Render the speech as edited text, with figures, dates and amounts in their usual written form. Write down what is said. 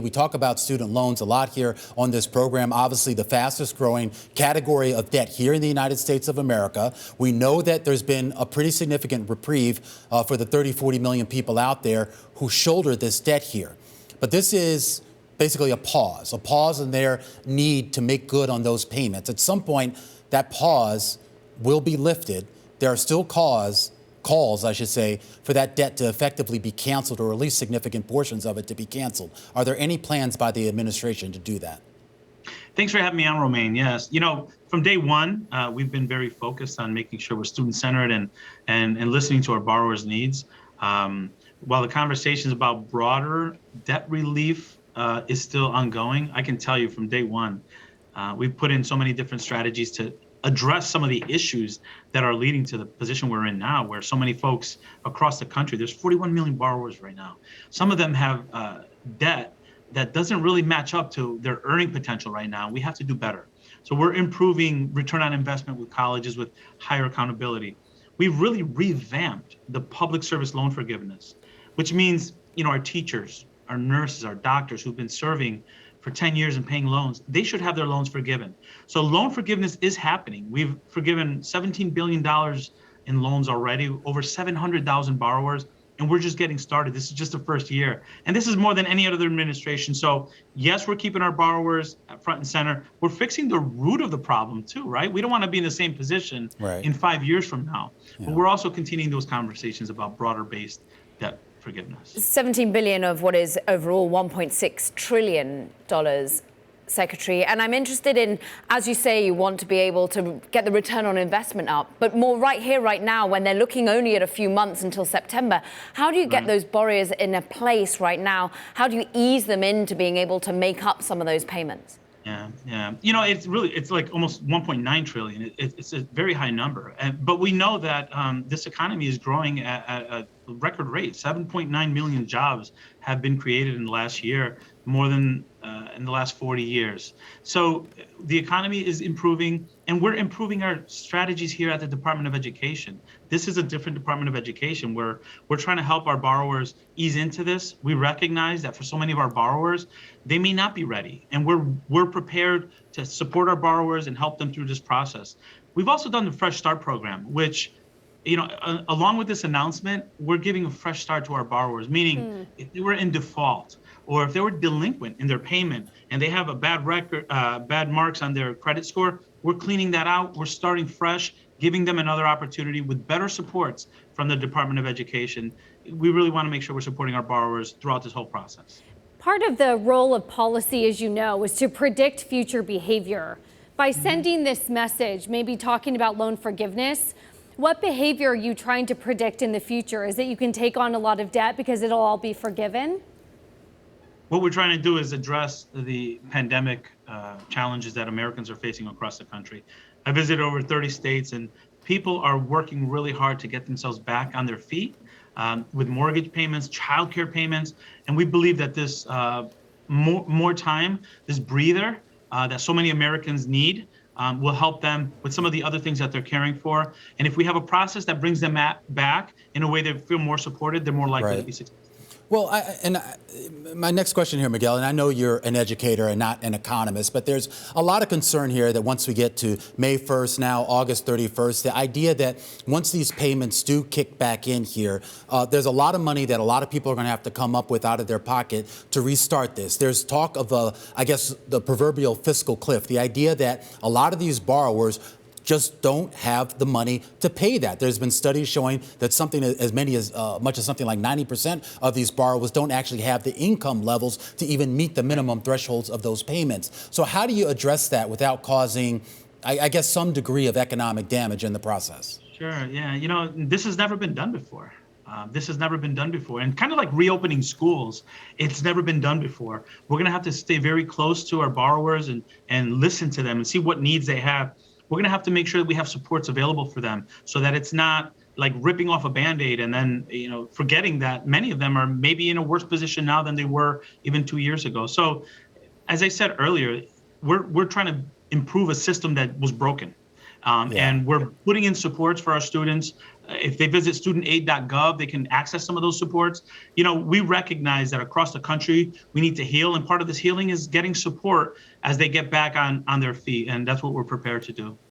We talk about student loans a lot here on this program. Obviously, the fastest growing category of debt here in the United States of America. We know that there's been a pretty significant reprieve for the 30, 40 million people out there who shoulder this debt here. But this is basically a pause in their need to make good on those payments. At some point, that pause will be lifted. There are still calls, I should say, for that debt to effectively be canceled, or at least significant portions of it to be canceled. Are there any plans by the administration to do that? Thanks for having me on, Romaine. Yes, from day one, we've been very focused on making sure we're student-centered and listening to our borrowers' needs. While the conversations about broader debt relief is still ongoing, I can tell you from day one, we've put in so many different strategies to address some of the issues that are leading to the position we're in now, where so many folks across the country, there's 41 million borrowers right now. Some of them have debt that doesn't really match up to their earning potential right now. We have to do better. So we're improving return on investment with colleges with higher accountability. We've really revamped the public service loan forgiveness, which means, our teachers, our nurses, our doctors who've been serving for 10 years and paying loans, they should have their loans forgiven. So loan forgiveness is happening. We've forgiven $17 billion in loans already, over 700,000 borrowers, and we're just getting started. This is just the first year. And this is more than any other administration. So yes, we're keeping our borrowers front and center. We're fixing the root of the problem too, right? We don't want to be in the same position in 5 years from now. Yeah. But we're also continuing those conversations about broader based debt forgiveness. 17 billion of what is overall $1.6 trillion, Secretary. And I'm interested in, as you say, you want to be able to get the return on investment up, but more right here, right now, when they're looking only at a few months until September, how do you get those borrowers in a place right now? How do you ease them into being able to make up some of those payments? Yeah. It's like almost 1.9 trillion. It's a very high number. But we know that this economy is growing at a record rate. 7.9 million jobs have been created in the last year, more than in the last 40 years. So the economy is improving, and we're improving our strategies here at the Department of Education. This is a different Department of Education where we're trying to help our borrowers ease into this. We recognize that for so many of our borrowers, they may not be ready, and we're prepared to support our borrowers and help them through this process. We've also done the Fresh Start program, which, along with this announcement, we're giving a fresh start to our borrowers, meaning if they were in default or if they were delinquent in their payment and they have a bad record, bad marks on their credit score, we're cleaning that out. We're starting fresh, giving them another opportunity with better supports from the Department of Education. We really want to make sure we're supporting our borrowers throughout this whole process. Part of the role of policy, as you know, is to predict future behavior. By sending this message, maybe talking about loan forgiveness, what behavior are you trying to predict in the future? Is it you can take on a lot of debt because it'll all be forgiven? What we're trying to do is address the pandemic challenges that Americans are facing across the country. I visited over 30 states, and people are working really hard to get themselves back on their feet with mortgage payments, childcare payments, and we believe that this more time, this breather that so many Americans need, will help them with some of the other things that they're caring for. And if we have a process that brings them back in a way they feel more supported, they're more likely to be successful. Well, my next question here, Miguel, and I know you're an educator and not an economist, but there's a lot of concern here that once we get to May 1st, now August 31st, the idea that once these payments do kick back in here, there's a lot of money that a lot of people are going to have to come up with out of their pocket to restart this. There's talk of, the proverbial fiscal cliff, the idea that a lot of these borrowers just don't have the money to pay that. There's been studies showing that something as much as something like 90% of these borrowers don't actually have the income levels to even meet the minimum thresholds of those payments. So how do you address that without causing, I guess, some degree of economic damage in the process? Sure, yeah. This has never been done before. This has never been done before. And kind of like reopening schools, it's never been done before. We're going to have to stay very close to our borrowers and listen to them and see what needs they have. We're going to have to make sure that we have supports available for them so that it's not like ripping off a Band-Aid and then, forgetting that many of them are maybe in a worse position now than they were even 2 years ago. So, as I said earlier, we're trying to improve a system that was broken. And we're putting in supports for our students. If they visit studentaid.gov, they can access some of those supports. We recognize that across the country, we need to heal. And part of this healing is getting support as they get back on their feet. And that's what we're prepared to do.